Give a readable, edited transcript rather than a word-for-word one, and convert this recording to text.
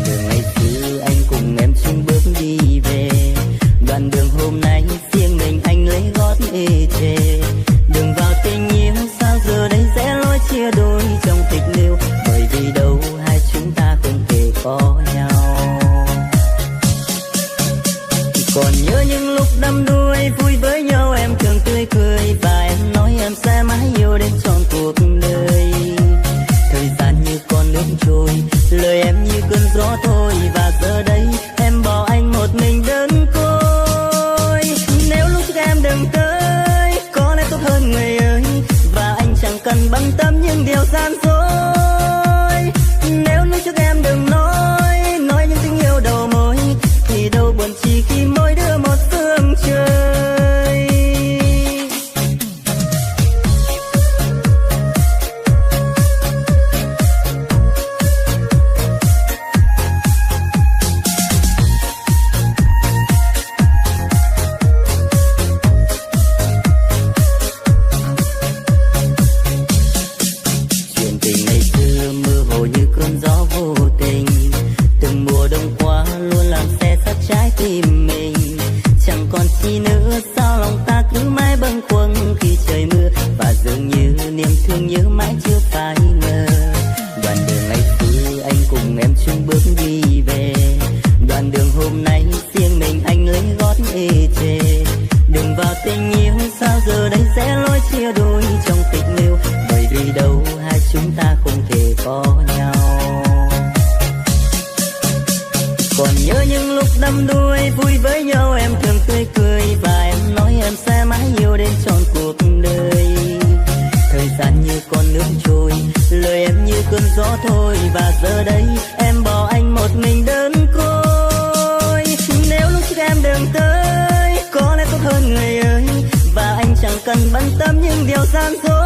đường ngày xưa anh cùng em chung bước đi về, đoạn đường hôm nay riêng mình anh lấy gót ê chề. Đừng vào tình yêu sao giờ đây rẽ lối chia đôi trong tịch liêu, bởi vì đâu hai chúng ta không thể có nhau. Còn nhớ những lúc đắm đuối vui với nhau em thường tươi cười, và em nói em sẽ mãi yêu đến trọn cuộc đời. Thời gian như con nước trôi, lời em như cơn gió thôi, và giờ đây em bỏ anh một mình đơn côi. Nếu lúc trước em đừng tới có lẽ tốt hơn người ơi, và anh chẳng cần bận tâm những điều gian dối. Nếu lúc trước em đừng nói những tình yêu đầu môi, thì đâu buồn chỉ khi mỗi đứa một phương trời. Chuyện tình ngày xưa mơ hồ như cơn gió vô tình, từng mùa đông qua luôn làm xe sắt trái tim mình. Chẳng còn chi nữa sao lòng ta cứ mãi bâng khuâng khi trời mưa, và dường như niềm thương nhớ mãi chưa phai ngờ. Đoạn đường ngày xưa anh cùng em chung bước đi về, đoạn đường hôm nay riêng mình anh lấy gót ê chề. Đừng vào tình yêu sao giờ đây rẽ lối chia đôi trong tịch liêu, bởi vì đâu hai chúng ta không thể có nhau. Còn nhớ những lúc đắm đuối vui với nhau em thường tươi cười, và em nói em sẽ mãi yêu đến trọn cuộc đời. Thời gian như con nước trôi, lời em như cơn gió thôi, và giờ đây em bỏ anh một mình đơn côi. Nếu lúc trước em đừng tới có lẽ tốt hơn người ơi, và anh chẳng cần bận tâm những điều gian dối.